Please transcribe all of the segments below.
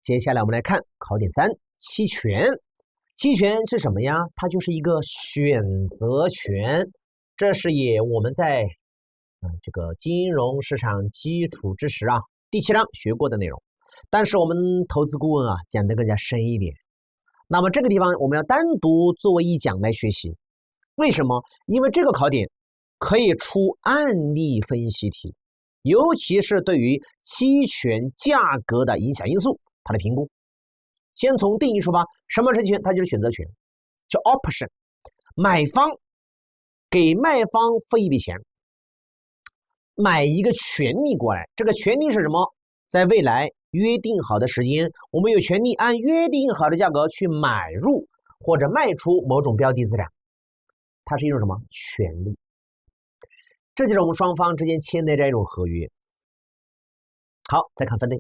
接下来我们来看考点3，期权。期权是什么呀？它就是一个选择权，这是我们在这个金融市场基础知识第7章学过的内容，但是我们投资顾问讲得更加深一点。那么这个地方我们要单独作为一讲来学习，为什么？因为这个考点可以出案例分析题，尤其是对于期权价格的影响因素，它的评估。先从定义出发，什么是期权？它就是选择权，叫 option。买方给卖方付一笔钱，买一个权利过来，这个权利是什么？在未来约定好的时间，我们有权利按约定好的价格去买入或者卖出某种标的资产，它是一种什么权利？这就是我们双方之间签的这种合约。好，再看分类，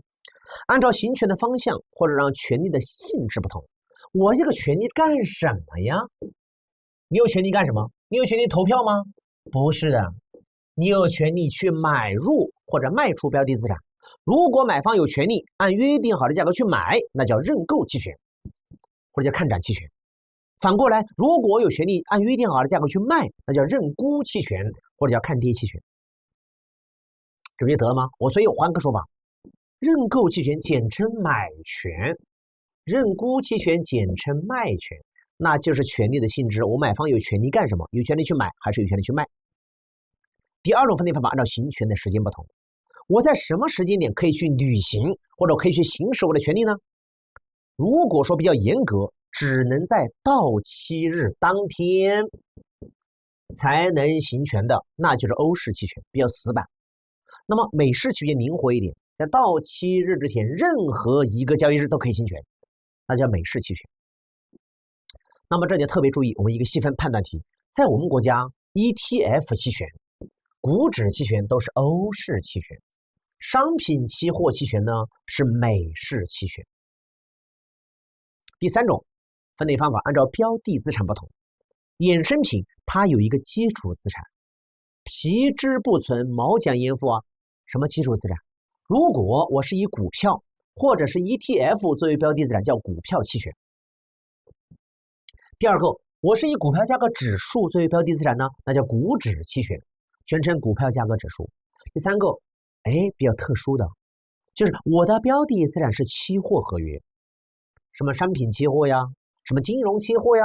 按照行权的方向或者让权利的性质不同，我这个权利干什么呀？你有权利干什么？你有权利投票吗？不是的，你有权利去买入或者卖出标的资产。如果买方有权利按约定好的价格去买，那叫认购期权，或者叫看涨期权。反过来，如果有权利按约定好的价格去卖，那叫认沽期权，或者叫看跌期权。这不就得了吗？所以我换个说法，认购期权简称买权，认沽期权简称卖权，那就是权利的性质。我买方有权利干什么？有权利去买还是有权利去卖？第二种分类方法，按照行权的时间不同，我在什么时间点可以去履行或者可以去行使我的权利呢？如果说比较严格，只能在到期日当天才能行权的，那就是欧式期权，比较死板。那么美式期权灵活一点，在到期日之前任何一个交易日都可以行权，那叫美式期权。那么这里特别注意，我们一个细分判断题，在我们国家 ETF 期权、股指期权都是欧式期权，商品期货期权呢是美式期权。第三种分类方法，按照标的资产不同，衍生品它有一个基础资产，皮之不存，毛将焉附什么基础资产？如果我是以股票或者是 ETF 作为标的资产，叫股票期权。第二个，我是以股票价格指数作为标的资产呢，那叫股指期权，全称股票价格指数。第三个，比较特殊的，就是我的标的资产是期货合约，什么商品期货呀，什么金融期货呀，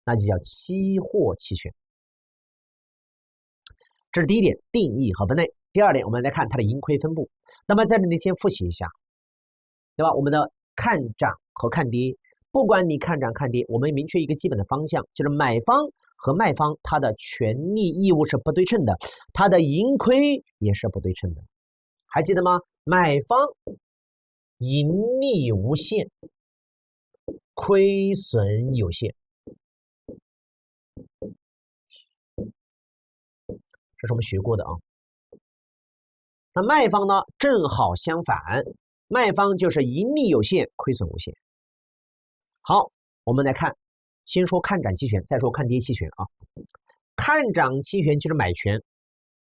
那就叫期货期权。这是第一点，定义和分类。第二点，我们来看它的盈亏分布。那么在这里先复习一下，对吧？我们的看涨和看跌，不管你看涨看跌，我们明确一个基本的方向，就是买方和卖方它的权利义务是不对称的，它的盈亏也是不对称的。还记得吗？买方盈利无限，亏损有限。这是我们学过的那卖方呢，正好相反，卖方就是盈利有限，亏损无限。好，我们来看，先说看涨期权，再说看跌期权看涨期权就是买权，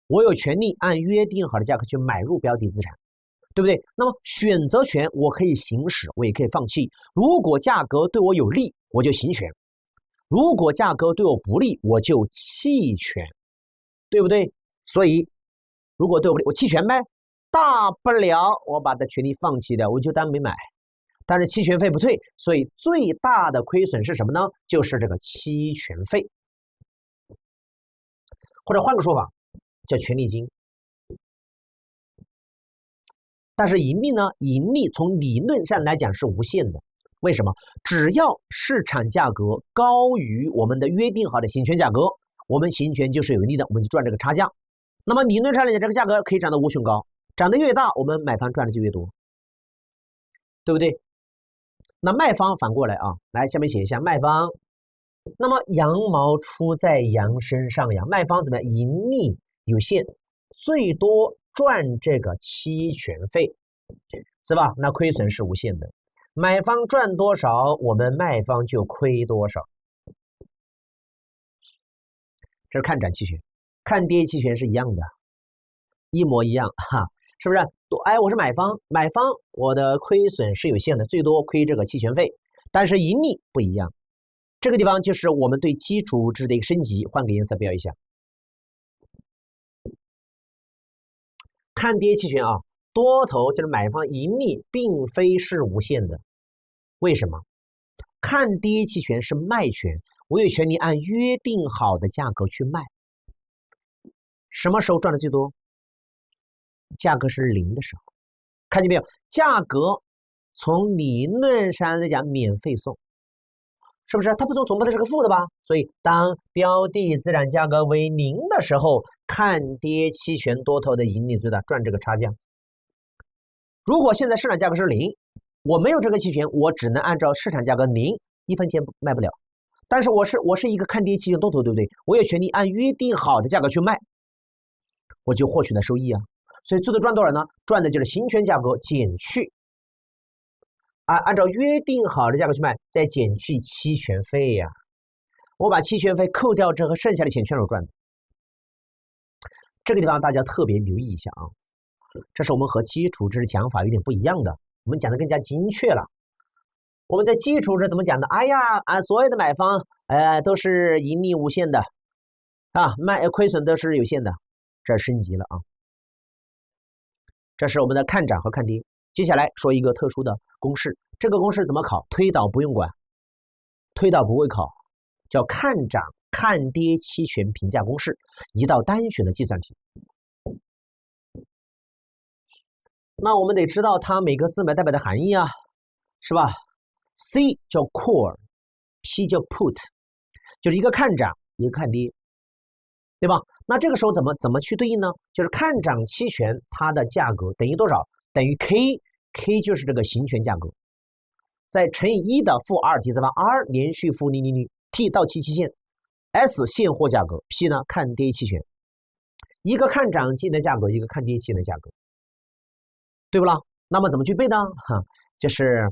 我有权利按约定好的价格去买入标的资产，对不对？那么选择权我可以行使，我也可以放弃。如果价格对我有利，我就行权；如果价格对我不利，我就弃权，对不对？所以如果对我不利，我弃权呗，大不了我把这权利放弃掉，我就当没买。但是期权费不退，所以最大的亏损是什么呢？就是这个期权费，或者换个说法叫权利金。但是盈利呢？盈利从理论上来讲是无限的。为什么？只要市场价格高于我们的约定好的行权价格，我们行权就是有利的，我们就赚这个差价。那么理论上来讲，这个价格可以涨得无穷高，涨得越大，我们买方赚的就越多，对不对？那卖方反过来来下面写一下卖方。那么羊毛出在羊身上呀，卖方怎么样？盈利有限，最多赚这个期权费，是吧？那亏损是无限的，买方赚多少，我们卖方就亏多少。这是看涨期权，看跌期权是一样的，一模一样是不是？我是买方，我的亏损是有限的，最多亏这个期权费，但是盈利不一样。这个地方就是我们对基础值的一个升级，换个颜色标一下。看跌期权啊，多头就是买方盈利并非是无限的，为什么？看跌期权是卖权，我有权利按约定好的价格去卖。什么时候赚的最多？价格是零的时候，看见没有？价格从理论上来讲免费送，是不是？它总不能是个负的吧？所以当标的资产价格为零的时候，看跌期权多头的盈利最大，赚这个差价。如果现在市场价格是零，我没有这个期权，我只能按照市场价格零，1分钱卖不了。但是我是一个看跌期权多头，对不对？我有权利按约定好的价格去卖，我就获取了收益啊。所以最多赚多少呢？赚的就是行权价格减去按照约定好的价格去卖，再减去期权费呀。我把期权费扣掉之后，剩下的钱全是赚的。这个地方大家特别留意一下啊，这是我们和基础值讲法有点不一样的，我们讲的更加精确了。我们在基础值怎么讲的？所有的买方都是盈利无限的啊，亏损都是有限的，这升级了啊。这是我们的看涨和看跌。接下来说一个特殊的公式，这个公式怎么考？推导不用管，推导不会考，叫看涨看跌期权评价公式，一道单选的计算题。那我们得知道它每个字母代表的含义啊，是吧？ C 叫 call，P 叫 put， 就是一个看涨，一个看跌，对吧？那这个时候怎么去对应呢？就是看涨期权它的价格等于多少？等于 K 就是这个行权价格，再乘以1的负 2t 次方 R 连续负利率 T 到期期限 S 现货价格 P 呢看跌期权，一个看涨期的价格，一个看跌期的价格，对不啦？那么怎么去背呢？就是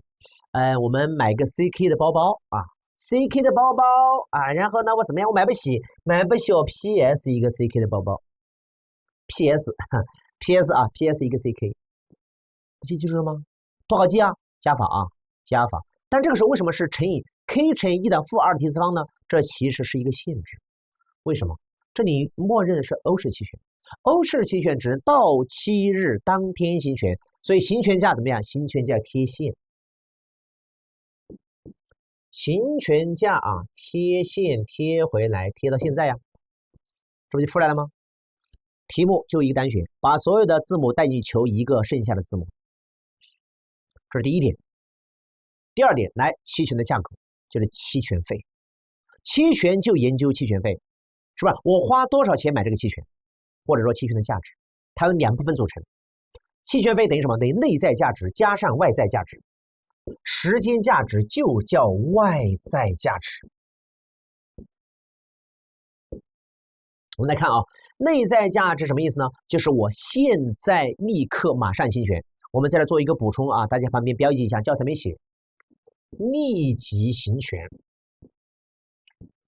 我们买个 CK 的包包啊。CK 的包包啊，然后呢，我怎么样？我买不起，我 PS 一个 CK 的包包 ，PS 一个 CK， 记住了吗？多少记啊？加法啊，加法。但这个时候为什么是乘以 K 乘以1的负 2t 次方呢？这其实是一个限制。为什么？这里默认是欧式期权，欧式期权只能到期日当天行权，所以行权价怎么样？行权价贴现。行权价啊，贴现贴回来，贴到现在呀，这不就出来了吗？题目就一个单选，把所有的字母带进去求一个剩下的字母，这是第一点。第二点，来期权的价格就是期权费，期权就研究期权费，是吧？我花多少钱买这个期权，或者说期权的价值，它有2部分组成，期权费等于什么？等于内在价值加上外在价值。时间价值就叫外在价值。我们来看啊，内在价值什么意思呢？就是我现在立刻马上行权。我们再来做一个补充啊，大家旁边标记一下，教材没写，立即行权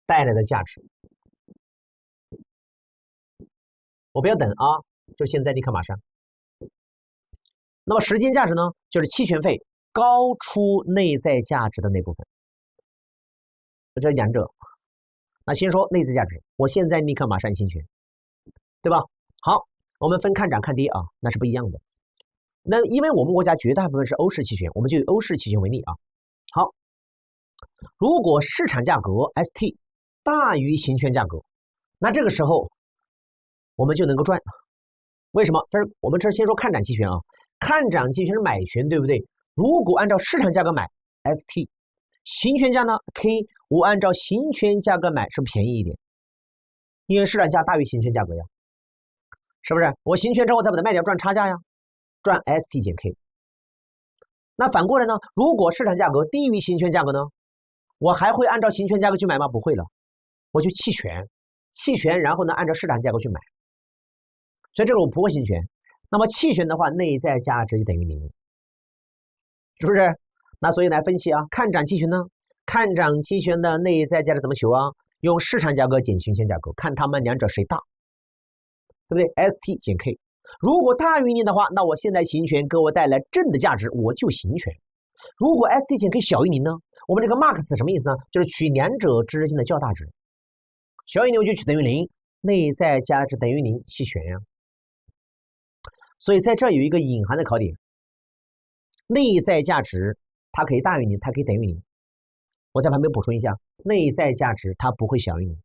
带来的价值。我不要等啊，就现在立刻马上。那么时间价值呢，就是期权费高出内在价值的那部分，这两者。那先说内在价值，我现在立刻马上行权，对吧？好，我们分看涨看跌啊，那是不一样的。那因为我们国家绝大部分是欧式期权，我们就以欧式期权为例啊。好，如果市场价格 ST 大于行权价格，那这个时候我们就能够赚。为什么？我们这先说看涨期权啊，看涨期权是买权，对不对？如果按照市场价格买 ST， 行权价呢 K， 我按照行权价格买是不是便宜一点？因为市场价大于行权价格呀，是不是？我行权之后再把它卖掉赚差价呀，赚 ST 减 K。那反过来呢？如果市场价格低于行权价格呢，我还会按照行权价格去买吗？不会了，我就弃权，然后呢按照市场价格去买。所以这个我不会行权。那么弃权的话，内在价值就等于0。是不是？那所以来分析啊，看涨期权呢？看涨期权的内在价值怎么求啊？用市场价格减行权价格，看它们两者谁大，对不对 ？ST 减 K。如果大于零的话，那我现在行权给我带来正的价值，我就行权。如果 ST 减可以小于零呢？我们这个 max 什么意思呢？就是取两者之间的较大值。小于零我就取等于零，内在价值等于零，弃权呀。所以在这有一个隐含的考点，内在价值它可以大于零，它可以等于零。我在旁边补充一下，内在价值它不会小于零，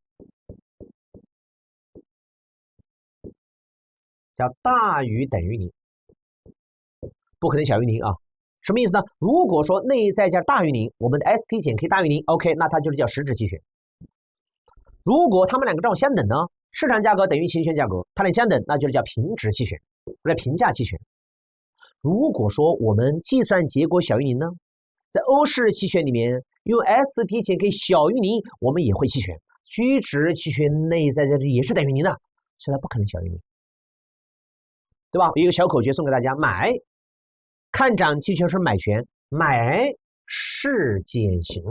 叫大于等于零，不可能小于零啊。什么意思呢？如果说内在价大于零，我们的 ST 减可以大于零 ，OK， 那它就是叫实质期权。如果它们两个正好相等呢，市场价格等于行权价格，它俩相等，那就是叫平值期权或者平价期权。如果说我们计算结果小于零呢，在欧式期权里面用 ST 减可以小于零，我们也会弃权。虚值期权内在价值也是等于零的，所以它不可能小于零，对吧？有一个小口诀送给大家：买看涨期权是买权，买是减行。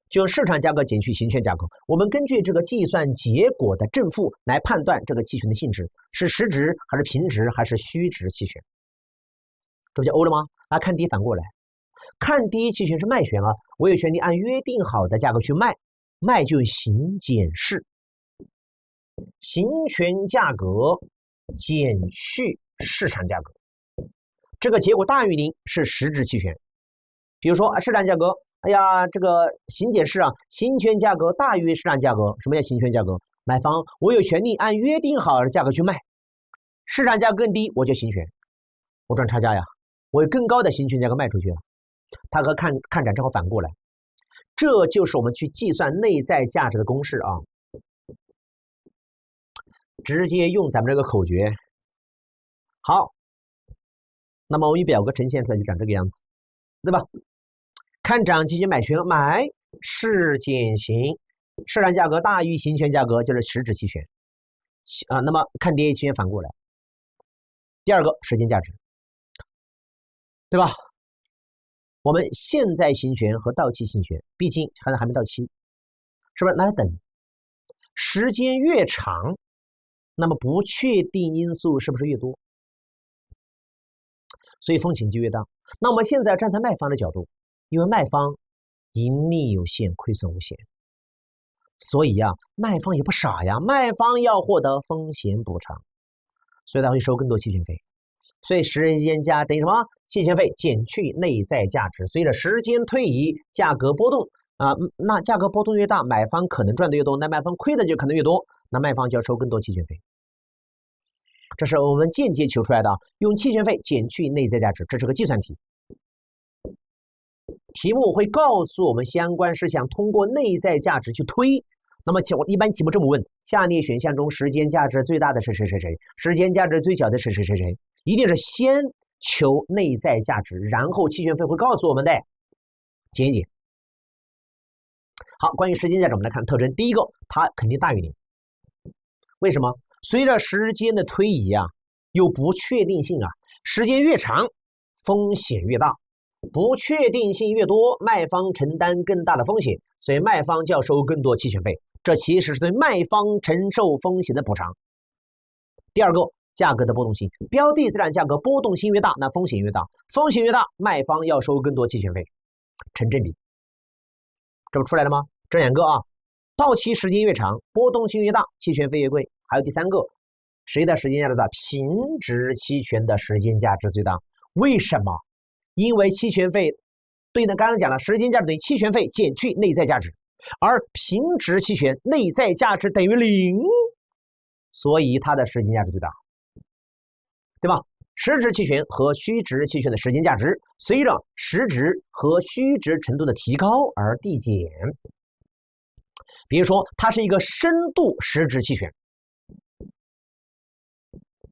就用市场价格减去行权价格，我们根据这个计算结果的正负来判断这个期权的性质是实值还是平值还是虚值期权。这不就欧了吗？来看 D 反过来，看 D 期权是卖权啊，我有权利按约定好的价格去卖，卖就行减式，行权价格减去市场价格，这个结果大于零是实质期权。比如说市场价格。哎呀，这个行减式啊，行权价格大于市场价格。什么叫行权价格？买方我有权利按约定好的价格去卖，市场价格更低，我就行权，我赚差价呀，我有更高的行权价格卖出去了。它和看涨正好反过来，这就是我们去计算内在价值的公式啊，直接用咱们这个口诀。好，那么我们表格呈现出来就长这个样子，对吧？看涨期权买权，买是减行，市场价格大于行权价格就是实质期权啊。那么看跌期权反过来，第二个时间价值，对吧？我们现在行权和到期行权，毕竟还没到期，是不是？那要等，时间越长，那么不确定因素是不是越多？所以风险就越大。那我们现在站在卖方的角度。因为卖方盈利有限，亏损无限，所以呀，卖方也不傻呀，卖方要获得风险补偿，所以他会收更多期权费。所以时间价等于什么？期权费减去内在价值。随着时间推移，价格波动啊，那价格波动越大，买方可能赚的越多，那卖方亏的就可能越多，那卖方就要收更多期权费。这是我们间接求出来的，用期权费减去内在价值，这是个计算题。题目会告诉我们相关事项，通过内在价值去推。那么一般题目这么问：下列选项中时间价值最大的是谁谁谁？时间价值最小的是谁谁谁？一定是先求内在价值，然后期权费会告诉我们的。减一减。好，关于时间价值，我们来看特征。第一个，它肯定大于零。为什么？随着时间的推移啊，有不确定性啊，时间越长，风险越大。不确定性越多，卖方承担更大的风险，所以卖方就要收更多期权费，这其实是对卖方承受风险的补偿。第二个，价格的波动性，标的资产价格波动性越大，那风险越大，风险越大，卖方要收更多期权费，成正比。这不出来了吗？这两个啊，到期时间越长，波动性越大，期权费越贵。还有第三个，谁的时间价值大？平值期权的时间价值最大。为什么？因为期权费对应的刚刚讲了，时间价值等于期权费减去内在价值，而平值期权内在价值等于零，所以它的时间价值最大，对吧？实值期权和虚值期权的时间价值随着实值和虚值程度的提高而递减。比如说，它是一个深度实值期权，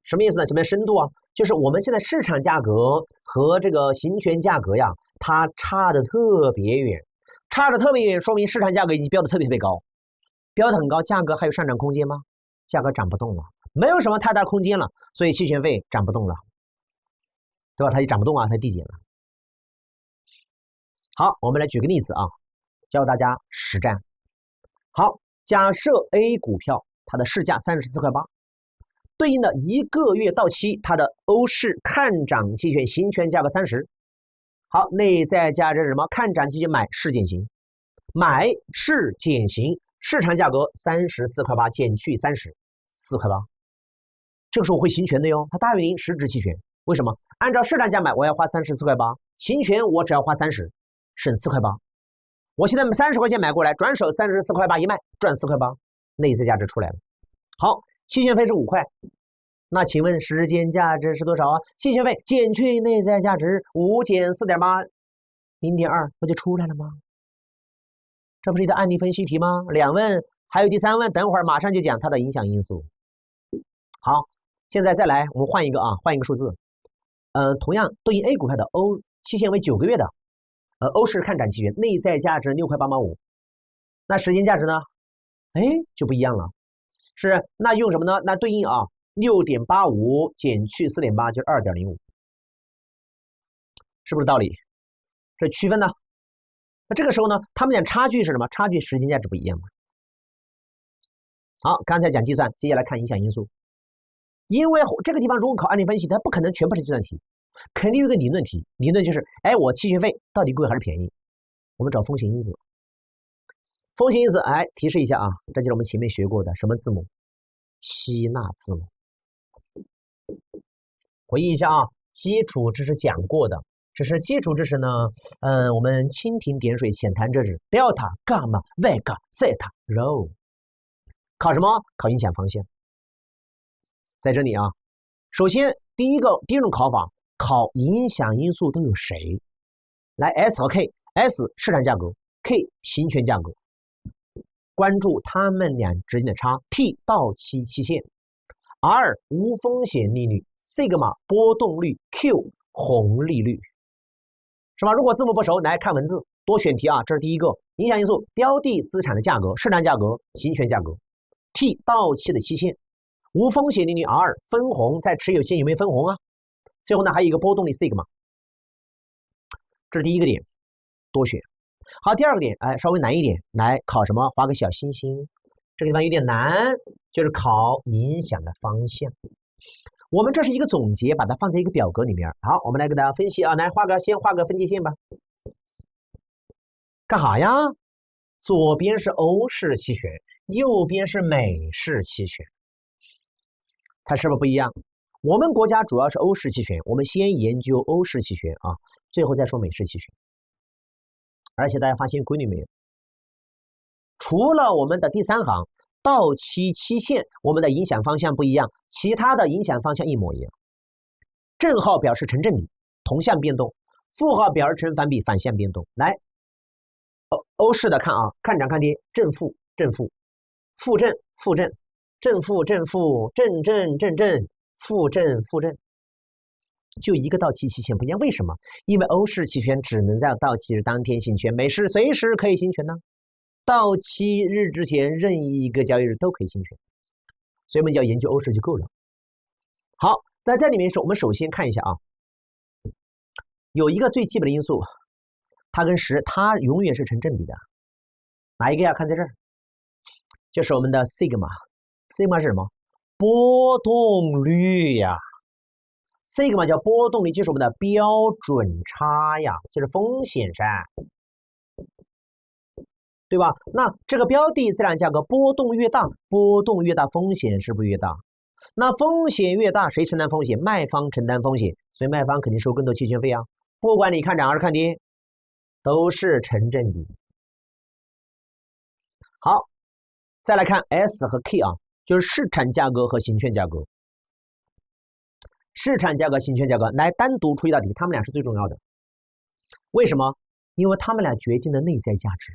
什么意思呢？什么深度啊？就是我们现在市场价格和这个行权价格呀，它差的特别远，差的特别远，说明市场价格已经标的特别高，标的很高，价格还有上涨空间吗？价格涨不动了，没有什么太大空间了，所以期权费涨不动了，对吧？它就涨不动啊，它递减了。好，我们来举个例子啊，教大家实战。好，假设 A 股票它的市价34.8块，对应的1个月到期，它的欧市看涨期权行权价格30。好，内在价值是什么？看涨期权买是减刑，买是减刑，市场价格34.8块减去30，4块8。这个时候会行权的哟，它大于0实质期权。为什么？按照市场价买，我要花34.8块，行权我只要花30，省4块8。我现在30块钱买过来，转手34.8块一卖，赚4块8，内在价值出来了。好，期权费是5块。那请问时间价值是多少啊？期权费减去内在价值5减4.8， 0.2，不就出来了吗？这不是一个案例分析题吗？2问，还有第3问，等会儿马上就讲它的影响因素。好，现在再来，我们换一个数字。同样对应 A 股票的欧期限为9个月的，欧市看涨期权，内在价值6块8毛5。那时间价值呢？哎，就不一样了。是，那用什么呢？那对应6.85减去4.8就是2.05，是不是道理？这区分呢？那这个时候呢，他们俩差距是什么？差距时间价值不一样嘛。好，刚才讲计算，接下来看影响因素。因为这个地方如果考案例分析，它不可能全部是计算题，肯定有一个理论题。理论就是，我期权费到底贵还是便宜？我们找风险因子。风险因子，提示一下这就是我们前面学过的什么字母？希腊字母。回忆一下基础知识讲过的，只是基础知识呢，我们蜻蜓点水浅谈这是 delta、伽马、vega、theta、rho。考什么？考影响方向。在这里首先第一种考法，考影响因素都有谁？来 S 和 K，S 市场价格 ，K 行权价格，关注它们俩之间的差 ，T 到期期限 ，R 无风险利率 ，sigma 波动率 ，Q 红利率，是吧？如果字母不熟，来看文字，多选题这是第一个影响因素，标的资产的价格、市场价格、行权价格 ，T 到期的期限。无风险利率 R 分红在持有期有没有分红最后呢还有一个波动率 sigma， 这是第一个点，多选。好，第二个点稍微难一点，来考什么？画个小星星。这个地方有点难，就是考影响的方向。我们这是一个总结，把它放在一个表格里面。好，我们来给大家分析来先画个分界线吧。干啥呀？左边是欧式期权，右边是美式期权。它是不是不一样？我们国家主要是欧式期权，我们先研究欧式期权最后再说美式期权。而且大家发现规律没有？除了我们的第3行到期期限，我们的影响方向不一样，其他的影响方向一模一样。正号表示成正比，同向变动；负号表示成反比，反向变动。来，欧式的看看涨看跌，正负正负，负正负正。正负正负，正正正正，负正负正，就一个到期期限不一样。为什么？因为欧式期权只能在到期日当天行权，美式随时可以行权呢。到期日之前任意一个交易日都可以行权，所以我们只要研究欧式就够了。好，在这里面我们首先看一下有一个最基本的因素，它跟10，它永远是成正比的。哪一个呀？看在这儿，就是我们的 sigma。sigma 是什么？波动率呀。sigma 叫波动率，就是我们的标准差呀，就是风险噻，对吧？那这个标的资产价格波动越大，风险是不是越大？那风险越大，谁承担风险？卖方承担风险，所以卖方肯定收更多期权费不管你看涨还是看跌，都是成正比。好，再来看 S 和 K 就是市场价格和行权价格。市场价格、行权价格，来单独出一道题，他们俩是最重要的。为什么？因为他们俩决定了内在价值。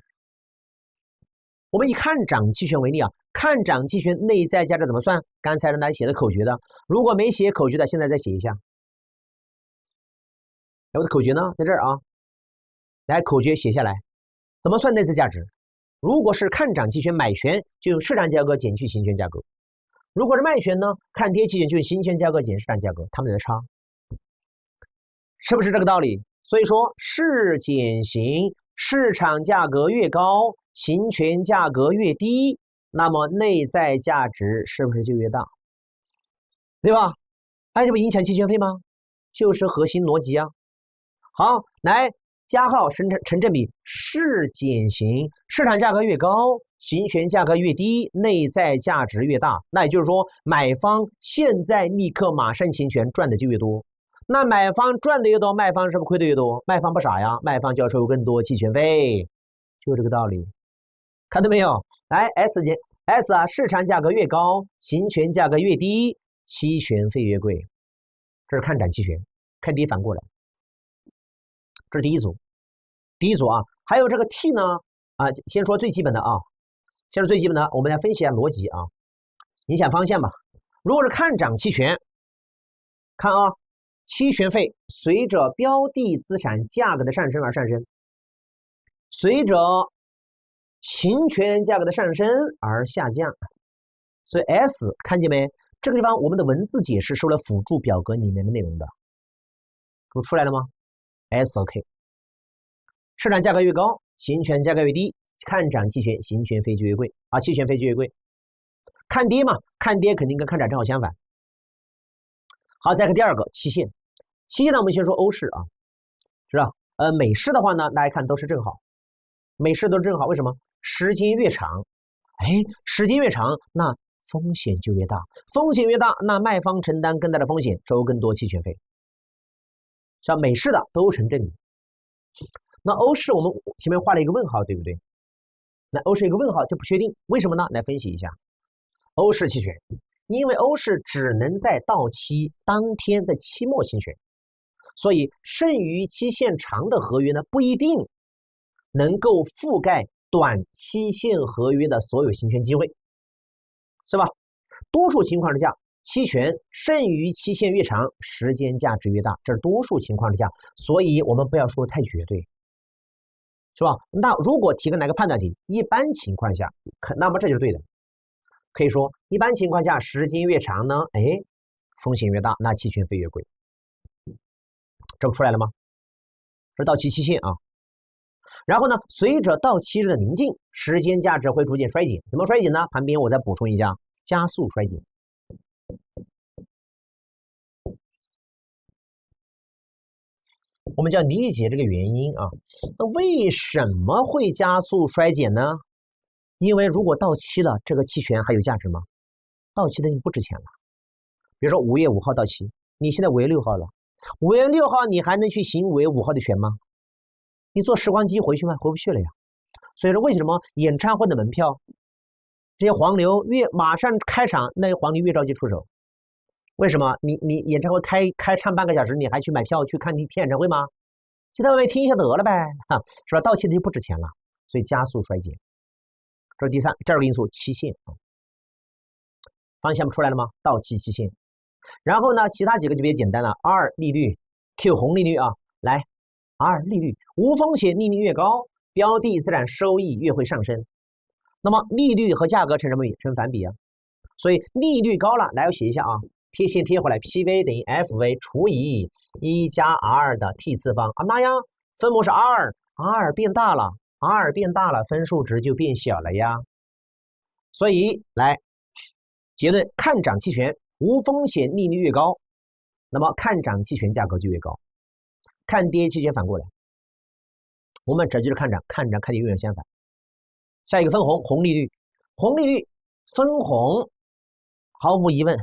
我们以看涨期权为例看涨期权内在价值怎么算？刚才让大家写的口诀的，如果没写口诀的，现在再写一下。我的口诀呢，在这儿来，口诀写下来，怎么算内在价值？如果是看涨期权买权，就用市场价格减去行权价格；如果是卖权呢，看跌期权就用行权价格减市场价格，它们的差，是不是这个道理？所以说市减行，市场价格越高，行权价格越低，那么内在价值是不是就越大？对吧？哎，这不影响期权费吗？就是核心逻辑啊。好，来加号成正比，市减型，市场价格越高，行权价格越低，内在价值越大。那也就是说，买方现在立刻马上行权赚的就越多。那买方赚的越多，卖方是不是亏的越多？卖方不傻呀，卖方就要收更多期权费，就这个道理。看到没有？来 S 啊，市场价格越高，行权价格越低，期权费越贵。这是看涨期权，看跌反过来。这是第一组啊，还有这个 T 呢啊，先说最基本的啊，先说最基本的，我们来分析一下逻辑啊，影响方向吧。如果是看涨期权，看啊，期权费随着标的资产价格的上升而上升，随着行权价格的上升而下降。所以 S 看见没？这个地方我们的文字解释是为了辅助表格里面的内容的，这不出来了吗？ S OK， 市场价格越高，行权价格越低，看涨期权行权费就越贵啊，期权费就越贵。看跌嘛，看跌肯定跟看涨正好相反。好，再看第二个期限。期限呢，我们先说欧式啊，是吧？美式的话呢，大家看都是正好，美式都是正好，为什么？时间越长，哎，时间越长，那风险就越大，风险越大，那卖方承担更大的风险，收更多期权费。像美式的都成正比。那欧式我们前面画了一个问号，对不对？那欧式一个问号就不确定，为什么呢？来分析一下欧式期权，因为欧式只能在到期当天在期末行权，所以剩余期限长的合约呢不一定能够覆盖短期限合约的所有行权机会，是吧？多数情况之下，期权剩余期限越长，时间价值越大，这是多数情况之下，所以我们不要说太绝对，是吧？那如果提个哪个判断题，一般情况下，那么这就是对的。可以说，一般情况下，时间越长呢，哎，风险越大，那期权费越贵。这不出来了吗？这是到期期限啊。然后呢，随着到期日的临近，时间价值会逐渐衰减。怎么衰减呢？旁边我再补充一下，加速衰减。我们就要理解这个原因啊。那为什么会加速衰减呢？因为如果到期了，这个期权还有价值吗？到期的已经不值钱了。比如说5月5号到期，你现在5月6号了，5月6号你还能去行5月5号的权吗？你坐时光机回去吗？回不去了呀。所以说为什么演唱会的门票，这些黄牛马上开场，那些黄牛越着急出手？为什么？你演唱会开唱半个小时，你还去买票去看听演唱会吗？就在外面听一下得了呗，哈，是吧？到期的就不值钱了，所以加速衰减。这是第二个因素，期限啊，方向不出来了吗？到期期限。然后呢，其他几个就比较简单了 ，R 利率 ，Q 红利率啊，来 ，R 利率，无风险利率越高，标的自然收益越会上升。那么利率和价格成什么比？成反比啊。所以利率高了，来我写一下啊，贴线贴回来 ，PV 等于 FV 除以1加 R 的 T 次方啊，妈呀，分母是 R 变大了。R 变大了，分数值就变小了呀。所以来结论，看涨期权无风险利率越高，那么看涨期权价格就越高。看跌期权反过来，我们这就是看涨，看跌永远相反。下一个分红，红利率，红利率分红，毫无疑问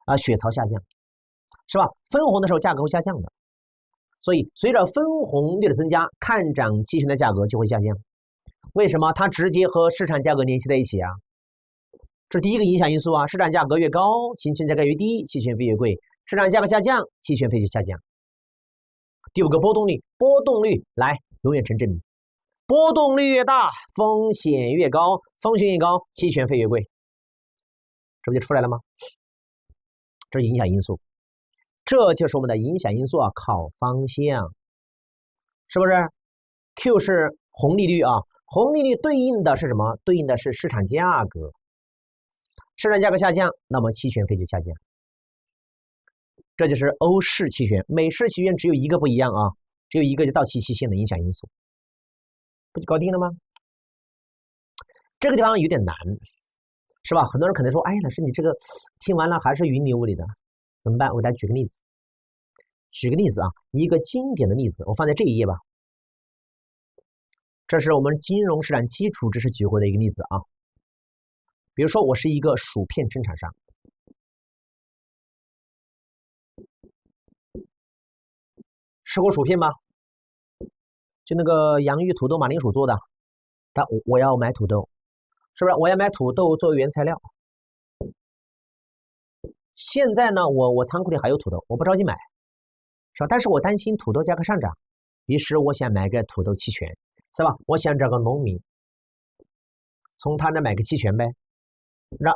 啊，血槽下降，是吧？分红的时候价格会下降的。所以随着分红率的增加，看涨期权的价格就会下降。为什么？它直接和市场价格联系在一起啊。这是第一个影响因素啊，市场价格越高，行权价格越低，期权费越贵；市场价格下降，期权费就下降。第五个波动率，波动率来永远成正比，波动率越大，风险越高，风险越高，期权费越贵。这不就出来了吗？这是影响因素。这就是我们的影响因素啊，考方向，是不是 ？Q 是红利率啊，红利率对应的是什么？对应的是市场价格，市场价格下降，那么期权费就下降。这就是欧式期权，美式期权只有一个不一样啊，只有一个就到期期限的影响因素，不就搞定了吗？这个地方有点难，是吧？很多人可能说，哎，老师你这个听完了还是云里雾里的。怎么办？我给大家举个例子。举个例子啊，一个经典的例子，我放在这一页吧。这是我们金融市场基础知识举过的一个例子啊。比如说，我是一个薯片生产商，吃过薯片吗？就那个洋芋、土豆、马铃薯做的。但我要买土豆，是不是？我要买土豆作为原材料。现在呢，我仓库里还有土豆，我不着急买，是吧？但是我担心土豆价格上涨，于是我想买个土豆期权，是吧？我想找个农民，从他那买个期权呗。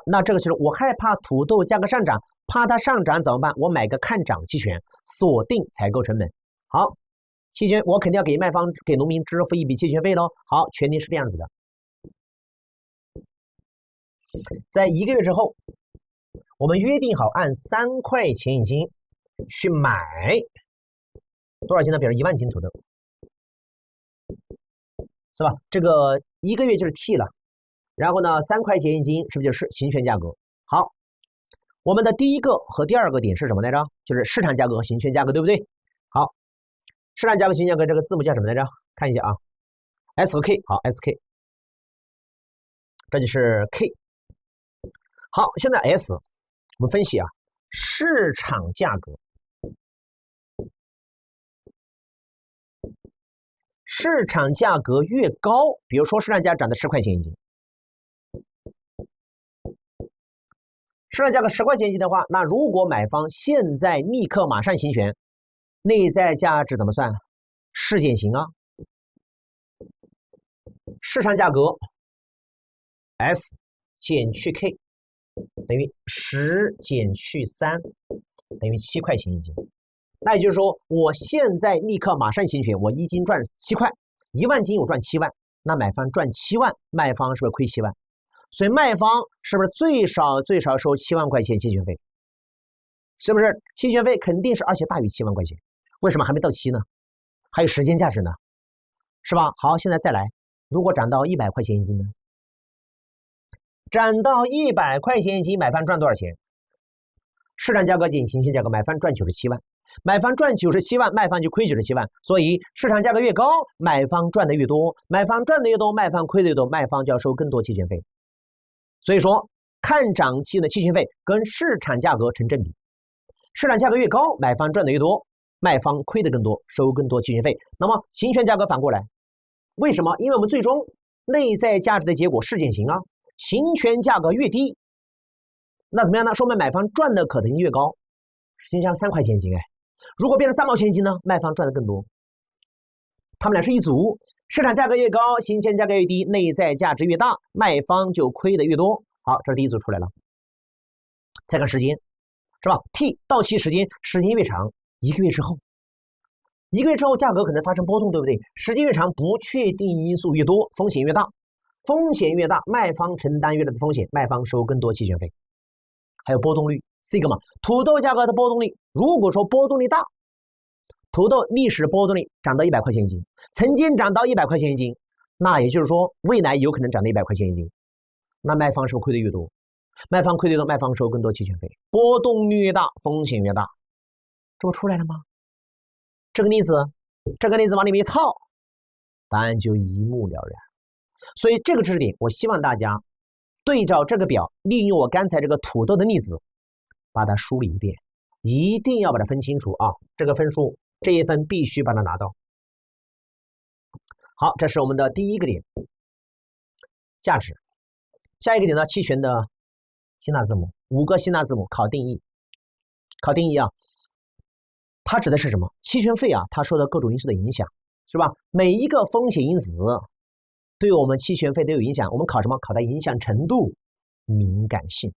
那这个就是我害怕土豆价格上涨，怕它上涨怎么办？我买个看涨期权，锁定采购成本。好，期权我肯定要给卖方给农民支付一笔期权费喽。好，前提是这样子的，在1个月之后，我们约定好按3块钱一斤去买多少斤呢？比如1万斤土豆，是吧？这个1个月就是 T 了。然后呢，3块钱一斤是不是就是行权价格？好，我们的第一个和第二个点是什么来着？就是市场价格和行权价格，对不对？好，市场价格、行权价格这个字母叫什么来着？看一下啊 ，SK， 好 SK， 这就是 K。好，现在 S， 我们分析啊，市场价格，市场价格越高，比如说市场价涨到10块钱一斤。市场价格10块钱一斤的话，那如果买方现在立刻马上行权，内在价值怎么算？市减型啊，市场价格 S 减去 K 等于10减去3等于7块钱一斤。那也就是说，我现在立刻马上行权，我1斤赚7块，1万斤我赚7万，那买方赚7万，卖方是不是亏7万？所以卖方是不是最少收7万块钱期权费？是不是期权费肯定是而且大于7万块钱？为什么还没到期呢？还有时间价值呢，是吧？好，现在再来，如果涨到100块钱一斤呢？涨到100块钱一斤，买方赚多少钱？市场价格减行权价格，买方赚97万，买方赚97万，卖方就亏97万。所以市场价格越高，买方赚的越多，买方赚的越多，卖方亏的越多，卖方就要收更多期权费。所以说，看涨期的期权费跟市场价格成正比，市场价格越高，买方赚的越多，卖方亏的更多，收更多期权费。那么行权价格反过来，为什么？因为我们最终内在价值的结果是减型啊，行权价格越低，那怎么样呢？说明买方赚的可能性越高，行权3块钱一斤，哎，如果变成3毛钱一斤呢，卖方赚的更多。他们俩是一组。市场价格越高，行权价格越低，内在价值越大，卖方就亏的越多。好，这是第一组出来了。再看时间，是吧 ？T 到期时间越长，1个月之后，1个月之后价格可能发生波动，对不对？时间越长，不确定因素越多，风险越大，风险越大，卖方承担越大的风险，卖方收更多期权费。还有波动率 sigma， 土豆价格的波动率，如果说波动率大，土豆历史波动率涨到100块钱一斤，曾经涨到100块钱一斤，那也就是说未来有可能涨到100块钱一斤，那卖方是不是亏的越多？卖方亏的越多，卖方收更多期权费，波动率越大，风险越大，这不出来了吗？这个例子往里面一套，答案就一目了然。所以这个知识点，我希望大家对照这个表，利用我刚才这个土豆的例子，把它梳理一遍，一定要把它分清楚啊！这个分数。这一分必须把它拿到。好，这是我们的第一个点，价值。下一个点呢，期权的希腊字母，5个希腊字母考定义。考定义啊，它指的是什么？期权费啊，它受到各种因素的影响，是吧？每一个风险因子对我们期权费都有影响。我们考什么？考它影响程度、敏感性。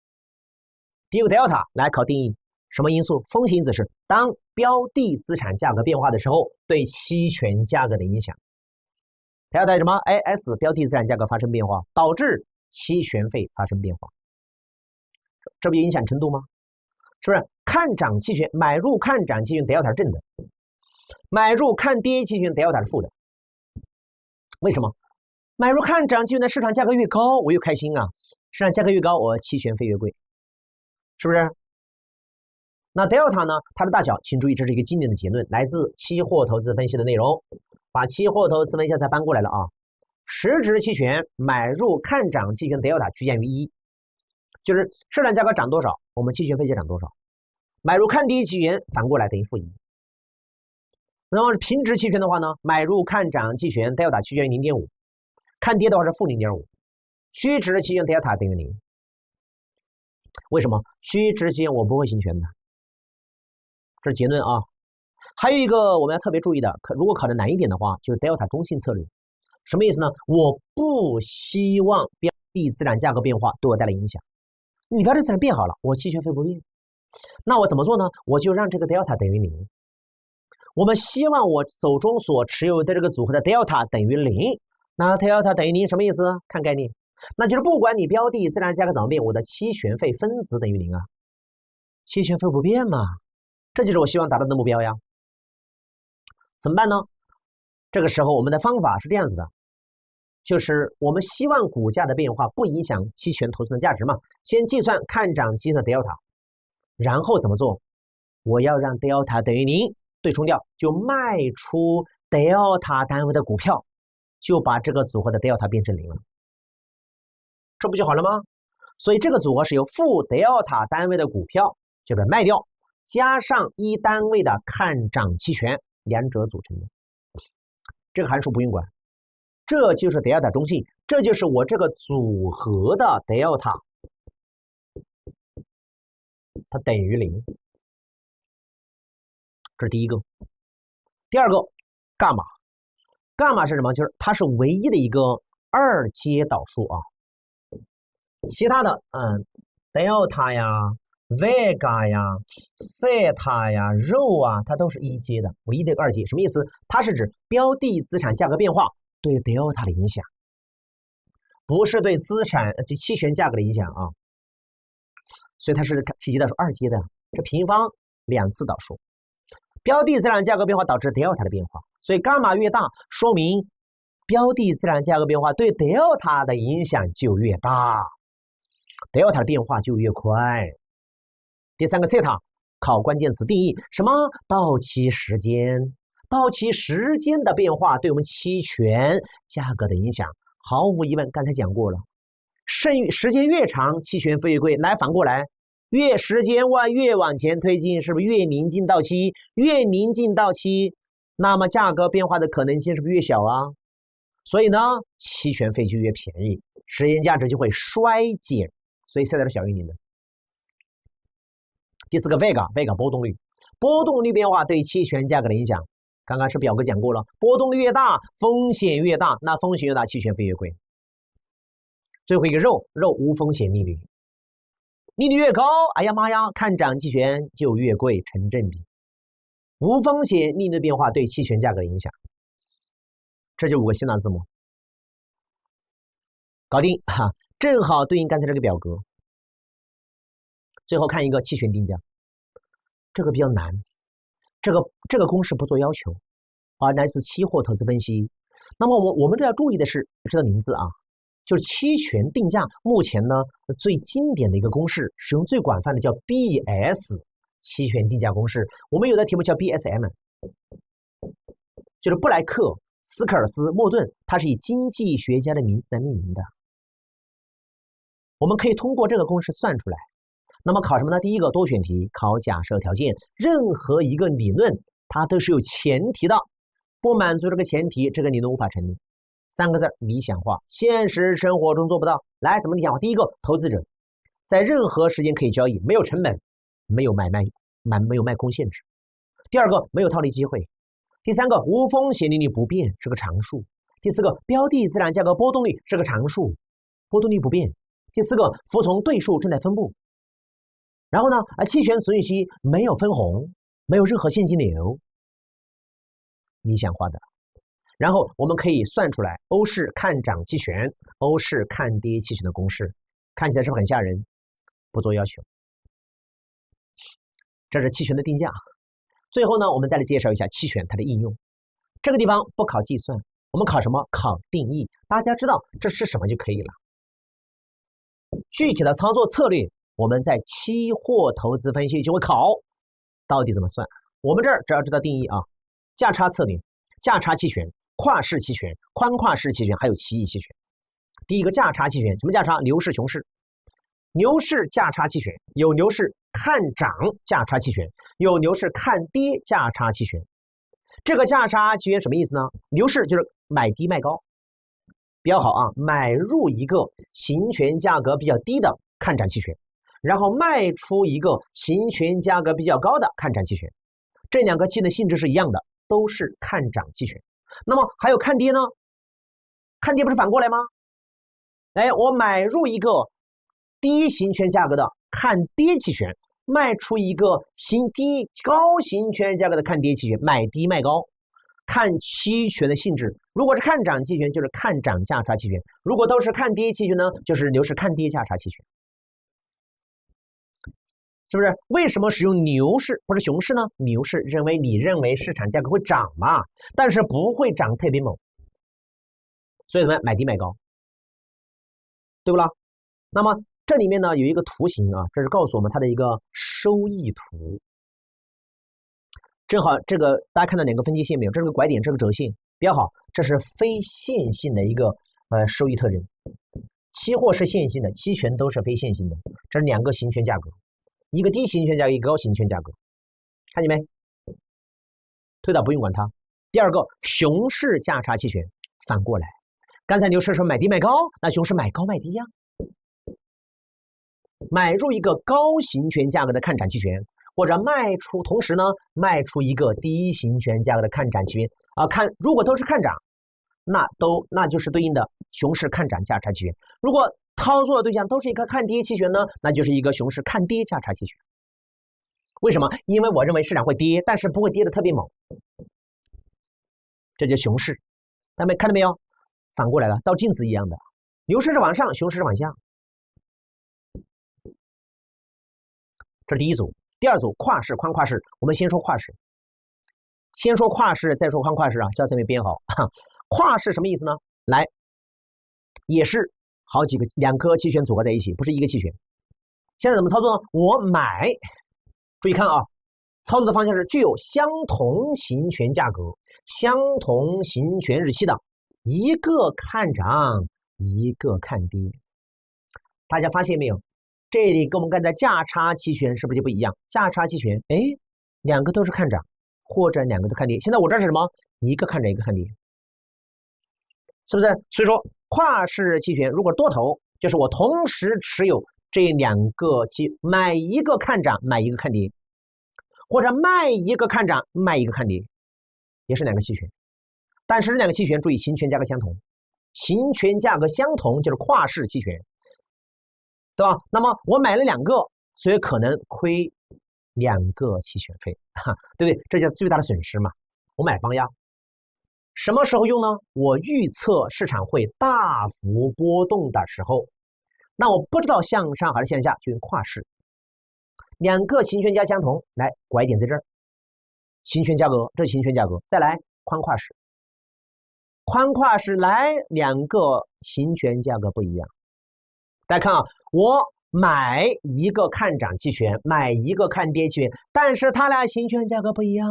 第一个 delta 来考定义。什么因素？风险因子是当标的资产价格变化的时候，对期权价格的影响。它要带什么 ？S 标的资产价格发生变化，导致期权费发生变化，这不影响程度吗？是不是？看涨期权买入看涨期权 delta 是正的，买入看跌期权 delta 是负的。为什么？买入看涨期权的市场价格越高，我越开心啊！市场价格越高，我期权费越贵，是不是？那 delta 呢，它的大小，请注意，这是一个经典的结论，来自期货投资分析的内容。把期货投资分析再搬过来了啊。实值期权买入看涨期权 delta 趋近于1，就是市场价格涨多少，我们期权费就涨多少。买入看跌期权反过来等于-1。然后平值期权的话呢，买入看涨期权 delta 趋近于 0.5， 看跌的话是-0.5， 虚值期权 delta 等于0。为什么？虚值期权我不会行权的，这是结论啊。还有一个我们要特别注意的，如果考的难一点的话，就是 delta 中性策略。什么意思呢？我不希望标的资产价格变化对我带来影响。你标的资产变好了，我期权费不变，那我怎么做呢？我就让这个 delta 等于0。我们希望我手中所持有的这个组合的 delta 等于0，那 delta 等于0什么意思？看概念，那就是不管你标的资产价格怎么变，我的期权费分子等于0啊，期权费不变嘛，这就是我希望达到的目标呀。怎么办呢？这个时候我们的方法是这样子的，就是我们希望股价的变化不影响期权投资的价值嘛，先计算看涨期的 delta， 然后怎么做？我要让 delta 等于0，对冲掉，就卖出 delta 单位的股票，就把这个组合的 delta 变成0了，这不就好了吗？所以这个组合是由负 delta 单位的股票，就是卖掉，加上1单位的看涨期权，两者组成的。这个函数不用管，这就是 delta 中性，这就是我这个组合的 delta， 它等于0。这是第一个。第二个，伽马，伽马是什么？就是它是唯一的一个2阶导数啊。其他的delta 呀、vega 呀、theta 呀、rho 啊，它都是1阶的，唯一的一个2阶。什么意思？它是指标的资产价格变化对 delta 的影响，不是对资产期权价格的影响啊。所以它是体积导数2阶的，这平方2次导数。标的资产价格变化导致 delta 的变化，所以伽马越大，说明标的资产价格变化对 delta 的影响就越大， delta 的变化就越快。第三个 theta 考关键词定义，什么？到期时间，到期时间的变化对我们期权价格的影响，毫无疑问，刚才讲过了，时间越长，期权费越贵。来，反过来，时间越往前推进，是不是越临近到期？越临近到期，那么价格变化的可能性是不是越小啊？所以呢，期权费就越便宜，时间价值就会衰减，所以现在是小于0的。第四个 vega 波动率，波动率变化对期权价格的影响，刚刚是表格讲过了，波动率越大，风险越大，那风险越大，期权费越贵。最后一个肉无风险利率，利率越高，哎呀妈呀，看涨期权就越贵，成正比。无风险利率变化对期权价格的影响，这就5个希腊字母，搞定哈，正好对应刚才这个表格。最后看一个期权定价，这个比较难，这个公式不做要求啊，来自期货投资分析。那么我们这要注意的是，知道名字啊，就是期权定价。目前呢，最经典的一个公式，使用最广泛的叫 BS 期权定价公式。我们有的题目叫 BSM， 就是布莱克、斯科尔斯、莫顿，它是以经济学家的名字来命名的。我们可以通过这个公式算出来。那么考什么呢？第一个多选题，考假设条件。任何一个理论它都是有前提的，不满足这个前提，这个理论无法成立。3个字，理想化，现实生活中做不到。来，怎么理想化？第一个，投资者在任何时间可以交易，没有成本，没有卖空限制。第二个，没有套利机会。第三个，无风险利率不变，是个常数。第四个，标的资产价格波动率是个常数，波动率不变。第四个，服从对数正在分布。然后呢，期权存续期没有分红，没有任何现金流，理想化的。然后我们可以算出来欧式看涨期权、欧式看跌期权的公式，看起来是不是很吓人？不做要求。这是期权的定价。最后呢，我们再来介绍一下期权它的应用。这个地方不考计算，我们考什么？考定义。大家知道这是什么就可以了。具体的操作策略，我们在期货投资分析就会考，到底怎么算？我们这儿只要知道定义啊，价差策略、价差期权、跨市期权、宽跨市期权，还有奇异期权。第一个价差期权，什么价差？牛市、熊市。牛市价差期权有牛市看涨价差期权，有牛市看跌价差期权。这个价差期权什么意思呢？牛市就是买低卖高，比较好啊，买入一个行权价格比较低的看涨期权，然后卖出一个行权价格比较高的看涨期权。这两个期的性质是一样的，都是看涨期权。那么还有看跌呢？看跌不是反过来吗？哎，我买入一个低行权价格的看跌期权，卖出一个高行权价格的看跌期权，买低卖高。看期权的性质，如果是看涨期权，就是看涨价差期权；如果都是看跌期权呢，就是牛市看跌价差期权。是不是？为什么使用牛市不是熊市呢？牛市你认为市场价格会涨嘛，但是不会涨特别猛，所以怎么样？买低卖高，对不啦？那么这里面呢有一个图形啊，这是告诉我们它的一个收益图。正好这个大家看到两个分界线没有？这是个拐点，这个折线比较好。这是非线性的一个收益特征。期货是线性的，期权都是非线性的。这是两个行权价格，一个低行权价格，一个高行权价格，看见没？推导不用管它。第二个熊市价差期权反过来，刚才牛市说买低卖高，那熊市买高卖低呀。买入一个高行权价格的看涨期权，或者同时呢卖出一个低行权价格的看涨期权啊，如果都是看涨，那就是对应的熊市看涨价差期权。如果操作的对象都是一个看跌期权呢，那就是一个熊市看跌价差期权。为什么？因为我认为市场会跌，但是不会跌得特别猛，这就熊市。看到没有？反过来了，倒镜子一样的，牛市是往上，熊市是往下。这是第一组。第二组跨市、宽跨市，我们先说跨市，先说跨市，再说宽跨市啊，教材没编好。跨市什么意思呢？来，也是两个期权组合在一起，不是一个期权。现在怎么操作呢？我买，注意看啊，操作的方向是具有相同行权价格、相同行权日期的，一个看涨，一个看跌。大家发现没有？这里跟我们刚才价差期权是不是就不一样？价差期权，哎，两个都是看涨，或者两个都看跌。现在我这是什么？一个看涨，一个看跌，是不是？所以说，跨市期权如果多头，就是我同时持有这两个买一个看涨，买一个看跌，或者卖一个看涨，卖一个看跌，也是两个期权。但是这两个期权注意行权价格相同，行权价格相同就是跨市期权。对吧？那么我买了两个，所以可能亏两个期权费，对不对？这叫最大的损失嘛。我买方呀，什么时候用呢？我预测市场会大幅波动的时候，那我不知道向上还是向下，就用跨市。两个行权价相同，来拐点在这儿，行权价格，这是行权价格，再来宽跨市，宽跨市来两个行权价格不一样。大家看啊，我买一个看涨期权，买一个看跌期权，但是它俩行权价格不一样，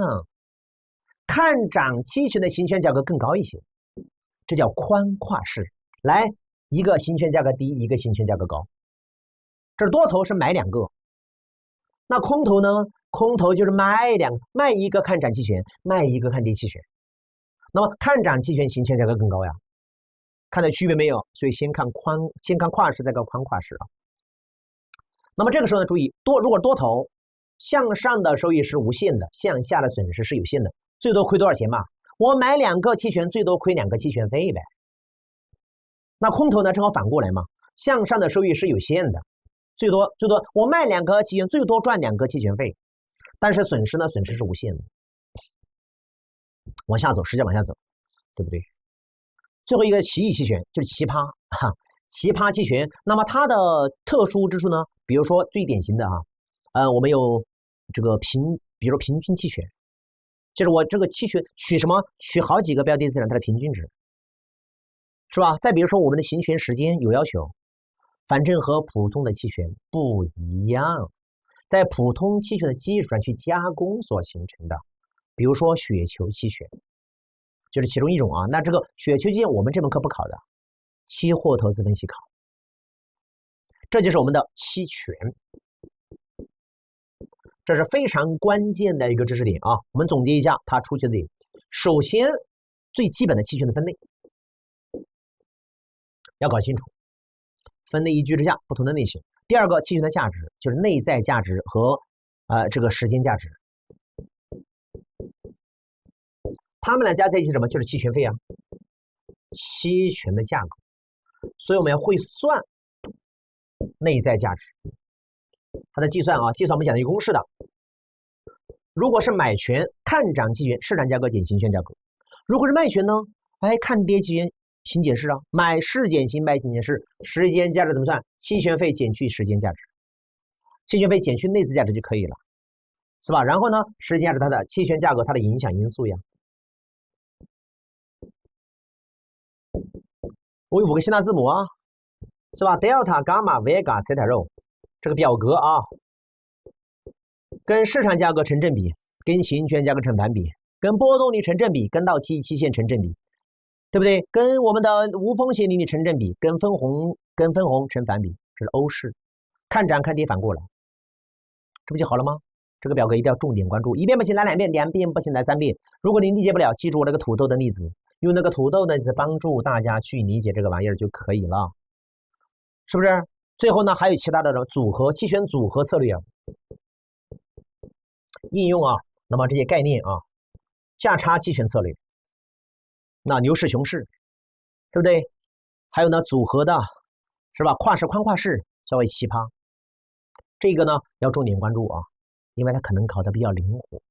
看涨期权的行权价格更高一些，这叫宽跨市。来，一个行权价格低，一个行权价格高。这多头是买两个，那空头呢？空头就是卖一个看涨期权，卖一个看跌期权。那么看涨期权行权价格更高呀。看到区别没有？所以先看跨市，再看宽跨市啊。那么这个时候呢，注意如果多头向上的收益是无限的，向下的损失是有限的，最多亏多少钱嘛？我买两个期权，最多亏两个期权费呗。那空头呢，正好反过来嘛，向上的收益是有限的，最多我卖两个期权，最多赚两个期权费，但是损失是无限的，往下走，实际往下走，对不对？最后一个奇异期权就是奇葩奇葩期权。那么它的特殊之处呢，比如说最典型的我们有这个比如说平均期权，就是我这个期权取好几个标的资产它的平均值，是吧？再比如说我们的行权时间有要求，反正和普通的期权不一样，在普通期权的基础上去加工所形成的。比如说雪球期权，就是其中一种啊。那这个雪球期权我们这门课不考的，期货投资分析考。这就是我们的期权，这是非常关键的一个知识点啊。我们总结一下它出题的点。首先，最基本的期权的分类要搞清楚，分类依据之下不同的类型。第二个，期权的价值就是内在价值和这个时间价值，它们俩加在一起什么？就是期权费啊，期权的价格。所以我们要会算内在价值，它的计算啊，计算我们讲的有公式的。如果是买权，看涨期权市场价格减行权价格；如果是卖权呢，看跌期权行解释啊，买市减行卖行解释，时间价值怎么算？期权费减去时间价值，期权费减去内在价值就可以了，是吧？然后呢，时间价值它的期权价格它的影响因素呀。我有5个希腊字母啊，是吧 ？delta、伽马、vega、西塔、rho， 这个表格啊，跟市场价格成正比，跟行权价格成反比，跟波动率成正比，跟到期限成正比，对不对？跟我们的无风险利率成正比，跟分红成反比，这是欧式，看涨看跌反过来，这不就好了吗？这个表格一定要重点关注，一遍不行来2遍，2遍不行来3遍。如果你理解不了，记住我那个土豆的例子。用那个土豆的例子帮助大家去理解这个玩意儿就可以了，是不是？最后呢，还有其他的组合期权组合策略啊，应用啊，那么这些概念啊，价差期权策略，那牛市熊市，对不对？还有呢，组合的是吧？跨市宽跨市稍微奇葩，这个呢要重点关注啊，因为它可能考的比较灵活。